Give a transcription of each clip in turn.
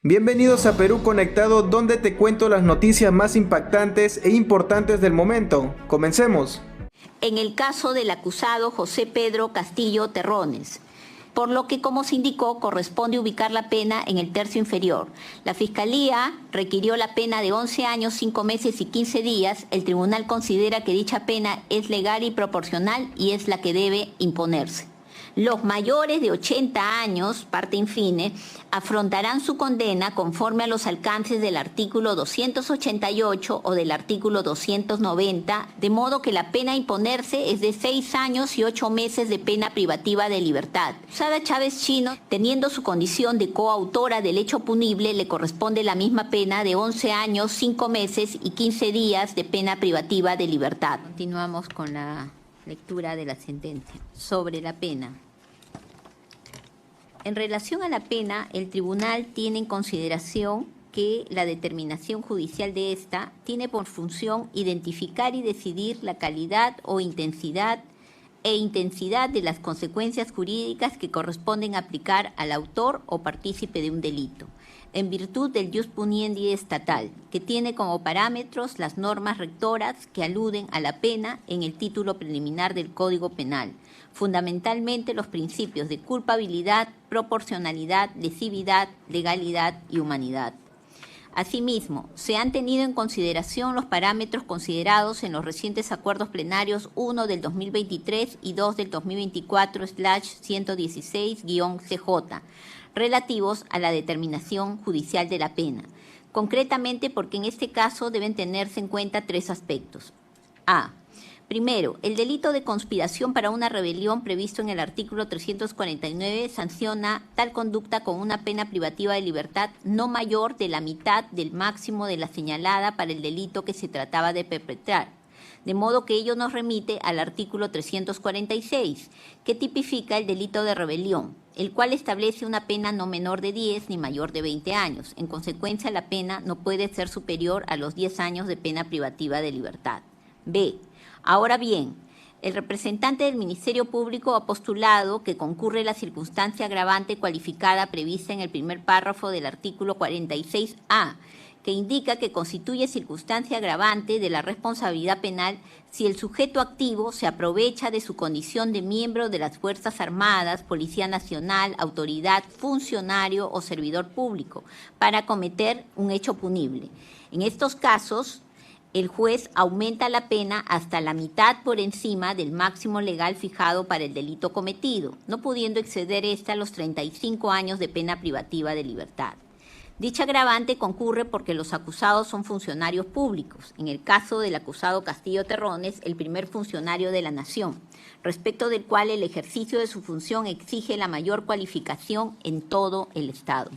Bienvenidos a Perú Conectado, donde te cuento las noticias más impactantes e importantes del momento. Comencemos. En el caso del acusado José Pedro Castillo Terrones, por lo que, como se indicó, corresponde ubicar la pena en el tercio inferior. La Fiscalía requirió la pena de 11 años, 5 meses y 15 días. El tribunal considera que dicha pena es legal y proporcional y es la que debe imponerse. Los mayores de 80 años, parte infine, afrontarán su condena conforme a los alcances del artículo 288 o del artículo 290, de modo que la pena a imponerse es de 6 años y 8 meses de pena privativa de libertad. Sada Chávez Chino, teniendo su condición de coautora del hecho punible, le corresponde la misma pena de 11 años, 5 meses y 15 días de pena privativa de libertad. Continuamos con la lectura de la sentencia. Sobre la pena. En relación a la pena, el tribunal tiene en consideración que la determinación judicial de esta tiene por función identificar y decidir la calidad o intensidad de las consecuencias jurídicas que corresponden aplicar al autor o partícipe de un delito, en virtud del ius puniendi estatal, que tiene como parámetros las normas rectoras que aluden a la pena en el título preliminar del Código Penal, fundamentalmente los principios de culpabilidad, proporcionalidad, lesividad, legalidad y humanidad. Asimismo, se han tenido en consideración los parámetros considerados en los recientes acuerdos plenarios 1 del 2023 y 2 del 2024/116-CJ, relativos a la determinación judicial de la pena, concretamente porque en este caso deben tenerse en cuenta 3 aspectos. A. Primero, el delito de conspiración para una rebelión previsto en el artículo 349 sanciona tal conducta con una pena privativa de libertad no mayor de la mitad del máximo de la señalada para el delito que se trataba de perpetrar, de modo que ello nos remite al artículo 346, que tipifica el delito de rebelión, el cual establece una pena no menor de 10 ni mayor de 20 años. En consecuencia, la pena no puede ser superior a los 10 años de pena privativa de libertad. B. Ahora bien, el representante del Ministerio Público ha postulado que concurre la circunstancia agravante cualificada prevista en el primer párrafo del artículo 46A, que indica que constituye circunstancia agravante de la responsabilidad penal si el sujeto activo se aprovecha de su condición de miembro de las Fuerzas Armadas, Policía Nacional, autoridad, funcionario o servidor público para cometer un hecho punible. En estos casos, el juez aumenta la pena hasta la mitad por encima del máximo legal fijado para el delito cometido, no pudiendo exceder esta los 35 años de pena privativa de libertad. Dicha agravante concurre porque los acusados son funcionarios públicos, en el caso del acusado Castillo Terrones, el primer funcionario de la nación, respecto del cual el ejercicio de su función exige la mayor cualificación en todo el Estado.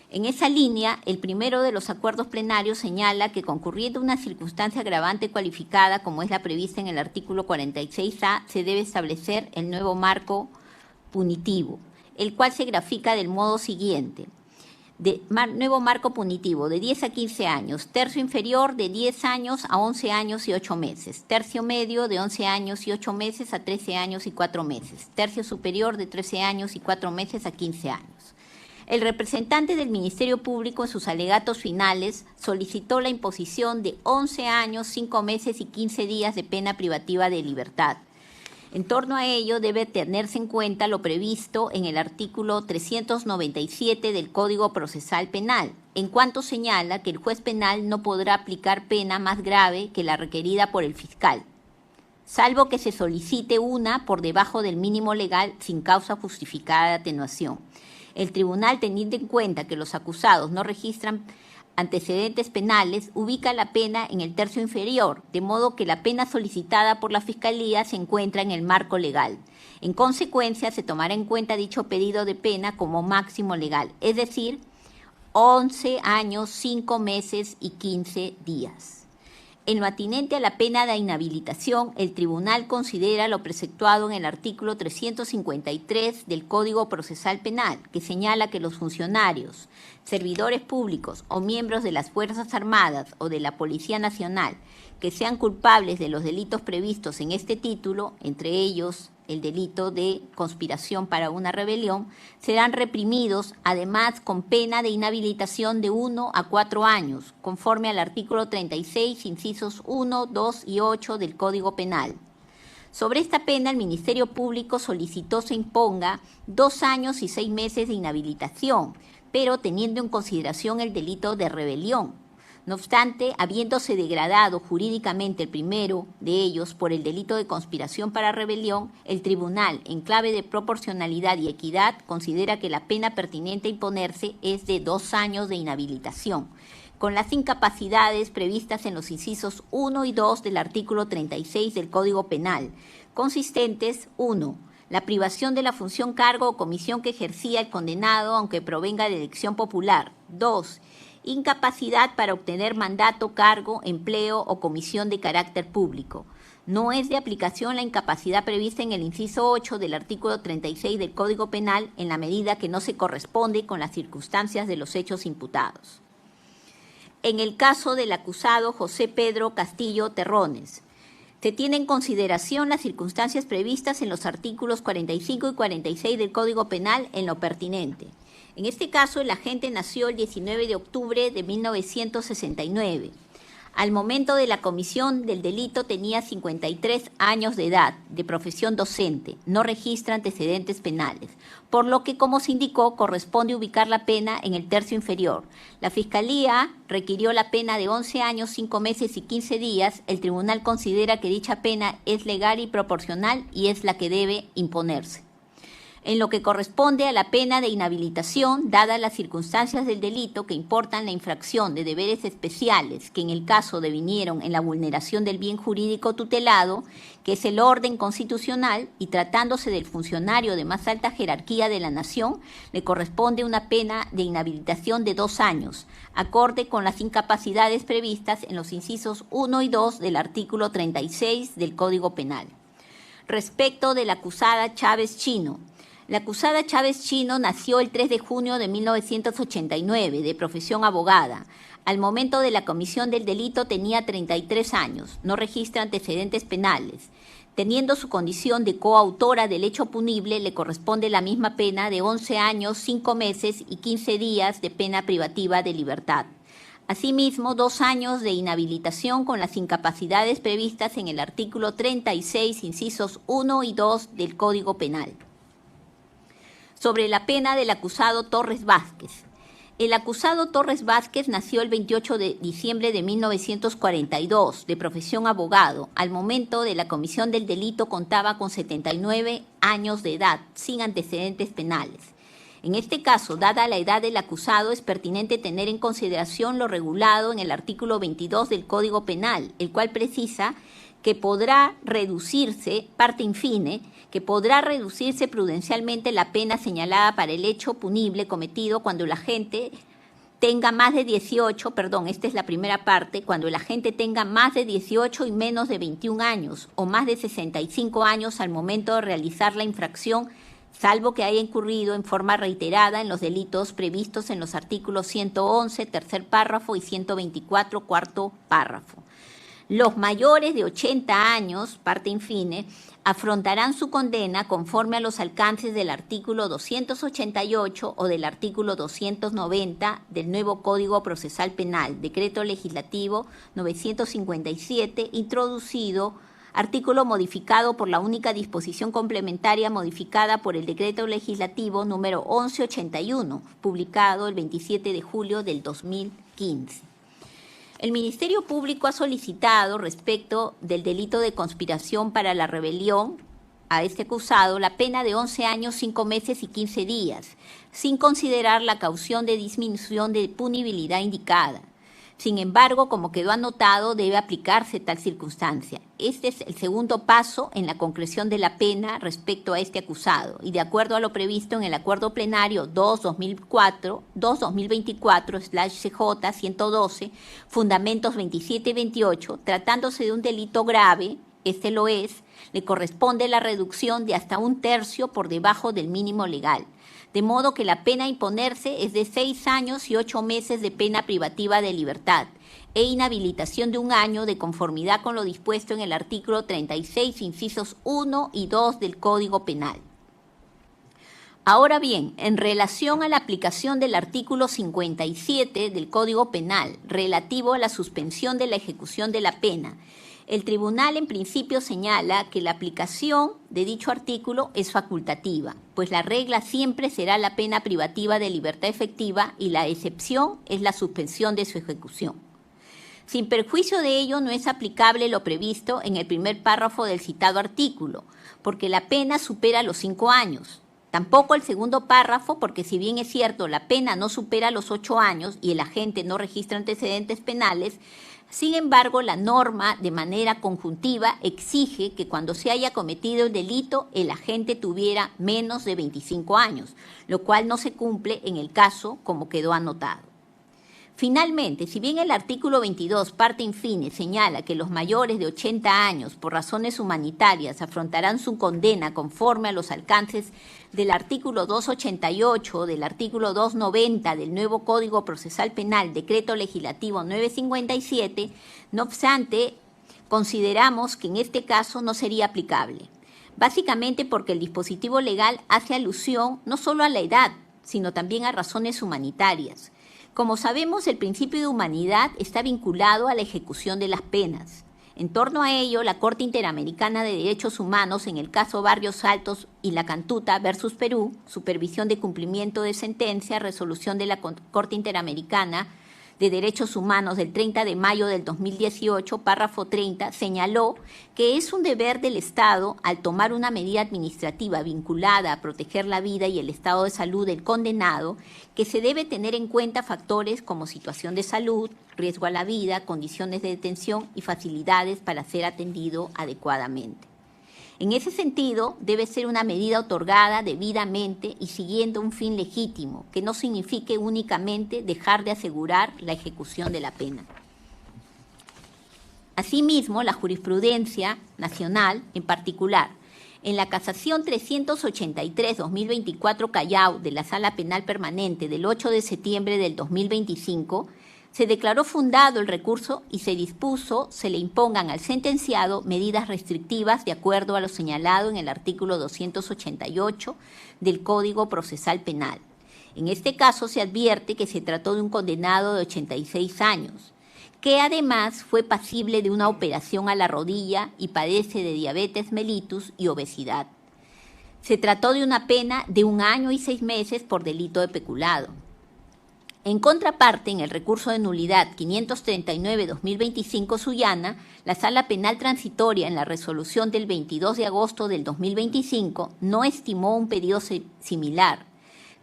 En esa línea, el primero de los acuerdos plenarios señala que concurriendo una circunstancia agravante cualificada, como es la prevista en el artículo 46A, se debe establecer el nuevo marco punitivo, el cual se grafica del modo siguiente. Nuevo marco punitivo de 10 a 15 años, tercio inferior de 10 años a 11 años y 8 meses, tercio medio de 11 años y 8 meses a 13 años y 4 meses, tercio superior de 13 años y 4 meses a 15 años. El representante del Ministerio Público en sus alegatos finales solicitó la imposición de 11 años, 5 meses y 15 días de pena privativa de libertad. En torno a ello debe tenerse en cuenta lo previsto en el artículo 397 del Código Procesal Penal, en cuanto señala que el juez penal no podrá aplicar pena más grave que la requerida por el fiscal, salvo que se solicite una por debajo del mínimo legal sin causa justificada de atenuación. El tribunal, teniendo en cuenta que los acusados no registran antecedentes penales, ubica la pena en el tercio inferior, de modo que la pena solicitada por la Fiscalía se encuentra en el marco legal. En consecuencia, se tomará en cuenta dicho pedido de pena como máximo legal, es decir, 11 años, 5 meses y 15 días. En lo atinente a la pena de inhabilitación, el tribunal considera lo preceptuado en el artículo 353 del Código Procesal Penal, que señala que los funcionarios, servidores públicos o miembros de las Fuerzas Armadas o de la Policía Nacional que sean culpables de los delitos previstos en este título, entre ellos el delito de conspiración para una rebelión, serán reprimidos, además con pena de inhabilitación de 1 a 4 años, conforme al artículo 36, incisos 1, 2 y 8 del Código Penal. Sobre esta pena, el Ministerio Público solicitó se imponga 2 años y 6 meses de inhabilitación, pero teniendo en consideración el delito de rebelión. No obstante, habiéndose degradado jurídicamente el primero de ellos por el delito de conspiración para rebelión, el tribunal, en clave de proporcionalidad y equidad, considera que la pena pertinente a imponerse es de 2 años de inhabilitación, con las incapacidades previstas en los incisos 1 y 2 del artículo 36 del Código Penal, consistentes: 1. La privación de la función, cargo o comisión que ejercía el condenado, aunque provenga de elección popular. 2. Incapacidad para obtener mandato, cargo, empleo o comisión de carácter público. No es de aplicación la incapacidad prevista en el inciso 8 del artículo 36 del Código Penal en la medida que no se corresponde con las circunstancias de los hechos imputados. En el caso del acusado José Pedro Castillo Terrones, se tiene en consideración las circunstancias previstas en los artículos 45 y 46 del Código Penal en lo pertinente. En este caso, el agente nació el 19 de octubre de 1969. Al momento de la comisión del delito tenía 53 años de edad, de profesión docente, no registra antecedentes penales, por lo que, como se indicó, corresponde ubicar la pena en el tercio inferior. La Fiscalía requirió la pena de 11 años, 5 meses y 15 días. El tribunal considera que dicha pena es legal y proporcional y es la que debe imponerse. En lo que corresponde a la pena de inhabilitación, dadas las circunstancias del delito que importan la infracción de deberes especiales que en el caso devinieron en la vulneración del bien jurídico tutelado, que es el orden constitucional, y tratándose del funcionario de más alta jerarquía de la nación, le corresponde una pena de inhabilitación de 2 años, acorde con las incapacidades previstas en los incisos 1 y 2 del artículo 36 del Código Penal. Respecto de la acusada Chávez Chino, la acusada Chávez Chino nació el 3 de junio de 1989, de profesión abogada. Al momento de la comisión del delito tenía 33 años, no registra antecedentes penales. Teniendo su condición de coautora del hecho punible, le corresponde la misma pena de 11 años, 5 meses y 15 días de pena privativa de libertad. Asimismo, 2 años de inhabilitación con las incapacidades previstas en el artículo 36, incisos 1 y 2 del Código Penal. Sobre la pena del acusado Torres Vázquez. El acusado Torres Vázquez nació el 28 de diciembre de 1942, de profesión abogado. Al momento de la comisión del delito contaba con 79 años de edad, sin antecedentes penales. En este caso, dada la edad del acusado, es pertinente tener en consideración lo regulado en el artículo 22 del Código Penal, el cual precisa que podrá reducirse, parte infine, que podrá reducirse prudencialmente la pena señalada para el hecho punible cometido cuando el agente tenga más de 18, esta es la primera parte, cuando el agente tenga más de 18 y menos de 21 años o más de 65 años al momento de realizar la infracción, salvo que haya incurrido en forma reiterada en los delitos previstos en los artículos 111, tercer párrafo, y 124, cuarto párrafo. Los mayores de 80 años, parte infine, afrontarán su condena conforme a los alcances del artículo 288 o del artículo 290 del nuevo Código Procesal Penal, Decreto Legislativo 957, introducido, artículo modificado por la única disposición complementaria modificada por el Decreto Legislativo número 1181, publicado el 27 de julio del 2015. El Ministerio Público ha solicitado, respecto del delito de conspiración para la rebelión, a este acusado la pena de 11 años, 5 meses y 15 días, sin considerar la caución de disminución de punibilidad indicada. Sin embargo, como quedó anotado, debe aplicarse tal circunstancia. Este es el segundo paso en la concreción de la pena respecto a este acusado, y de acuerdo a lo previsto en el Acuerdo Plenario 2-2024/CJ 112, Fundamentos 27 y 28, tratándose de un delito grave, este lo es, le corresponde la reducción de hasta 1/3 por debajo del mínimo legal. De modo que la pena a imponerse es de 6 años y 8 meses de pena privativa de libertad, e inhabilitación de 1 año de conformidad con lo dispuesto en el artículo 36, incisos 1 y 2 del Código Penal. Ahora bien, en relación a la aplicación del artículo 57 del Código Penal relativo a la suspensión de la ejecución de la pena, el tribunal en principio señala que la aplicación de dicho artículo es facultativa, pues la regla siempre será la pena privativa de libertad efectiva y la excepción es la suspensión de su ejecución. Sin perjuicio de ello, no es aplicable lo previsto en el primer párrafo del citado artículo, porque la pena supera los 5 años. Tampoco el segundo párrafo, porque si bien es cierto, la pena no supera los 8 años y el agente no registra antecedentes penales, sin embargo, la norma de manera conjuntiva exige que cuando se haya cometido el delito, el agente tuviera menos de 25 años, lo cual no se cumple en el caso como quedó anotado. Finalmente, si bien el artículo 22, parte infine, señala que los mayores de 80 años por razones humanitarias afrontarán su condena conforme a los alcances del artículo 288 o del artículo 290 del nuevo Código Procesal Penal, Decreto Legislativo 957, no obstante, consideramos que en este caso no sería aplicable, básicamente porque el dispositivo legal hace alusión no solo a la edad, sino también a razones humanitarias. Como sabemos, el principio de humanidad está vinculado a la ejecución de las penas. En torno a ello, la Corte Interamericana de Derechos Humanos, en el caso Barrios Altos y La Cantuta versus Perú, supervisión de cumplimiento de sentencia, resolución de la Corte Interamericana de Derechos Humanos del 30 de mayo del 2018, párrafo 30, señaló que es un deber del Estado, al tomar una medida administrativa vinculada a proteger la vida y el estado de salud del condenado, que se debe tener en cuenta factores como situación de salud, riesgo a la vida, condiciones de detención y facilidades para ser atendido adecuadamente. En ese sentido, debe ser una medida otorgada debidamente y siguiendo un fin legítimo, que no signifique únicamente dejar de asegurar la ejecución de la pena. Asimismo, la jurisprudencia nacional, en particular, en la Casación 383-2024 Callao de la Sala Penal Permanente del 8 de septiembre del 2025, se declaró fundado el recurso y se dispuso se le impongan al sentenciado medidas restrictivas de acuerdo a lo señalado en el artículo 288 del Código Procesal Penal. En este caso se advierte que se trató de un condenado de 86 años, que además fue pasible de una operación a la rodilla y padece de diabetes mellitus y obesidad. Se trató de una pena de 1 año y 6 meses por delito de peculado. En contraparte, en el recurso de nulidad 539-2025 Sullana, la Sala Penal Transitoria en la resolución del 22 de agosto del 2025 no estimó un periodo similar,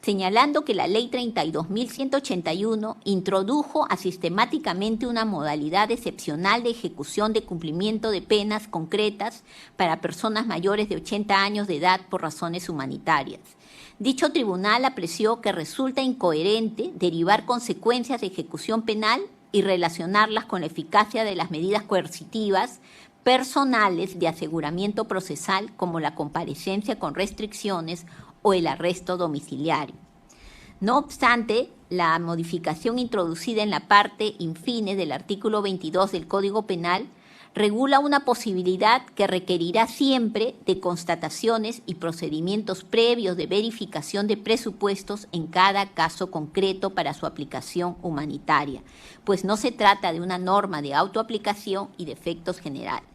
señalando que la Ley 32.181 introdujo asistemáticamente una modalidad excepcional de ejecución de cumplimiento de penas concretas para personas mayores de 80 años de edad por razones humanitarias. Dicho tribunal apreció que resulta incoherente derivar consecuencias de ejecución penal y relacionarlas con la eficacia de las medidas coercitivas personales de aseguramiento procesal como la comparecencia con restricciones o el arresto domiciliario. No obstante, la modificación introducida en la parte infine del artículo 22 del Código Penal regula una posibilidad que requerirá siempre de constataciones y procedimientos previos de verificación de presupuestos en cada caso concreto para su aplicación humanitaria, pues no se trata de una norma de autoaplicación y de efectos generales.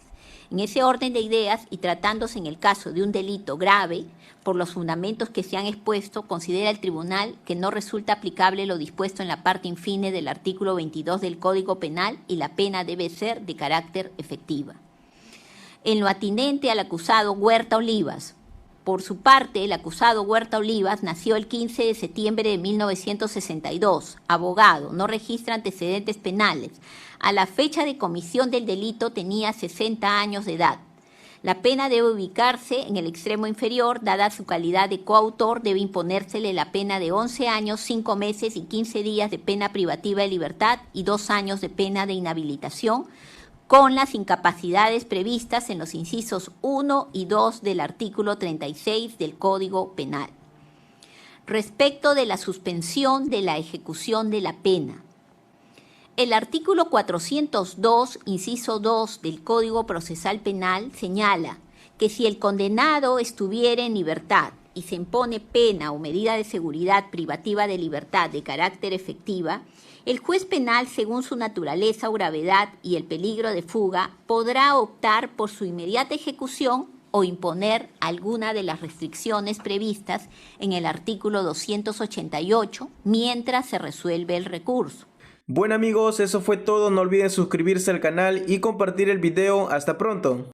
En ese orden de ideas y tratándose en el caso de un delito grave, por los fundamentos que se han expuesto, considera el tribunal que no resulta aplicable lo dispuesto en la parte infine del artículo 22 del Código Penal y la pena debe ser de carácter efectiva. En lo atinente al acusado Huerta Olivas, por su parte, el acusado Huerta Olivas nació el 15 de septiembre de 1962, abogado, no registra antecedentes penales. A la fecha de comisión del delito tenía 60 años de edad. La pena debe ubicarse en el extremo inferior, dada su calidad de coautor, debe imponérsele la pena de 11 años, 5 meses y 15 días de pena privativa de libertad y 2 años de pena de inhabilitación, con las incapacidades previstas en los incisos 1 y 2 del artículo 36 del Código Penal. Respecto de la suspensión de la ejecución de la pena, El artículo 402, inciso 2 del Código Procesal Penal señala que si el condenado estuviera en libertad y se impone pena o medida de seguridad privativa de libertad de carácter efectiva, el juez penal, según su naturaleza o gravedad y el peligro de fuga, podrá optar por su inmediata ejecución o imponer alguna de las restricciones previstas en el artículo 288 mientras se resuelve el recurso. Bueno amigos, eso fue todo. No olviden suscribirse al canal y compartir el video. Hasta pronto.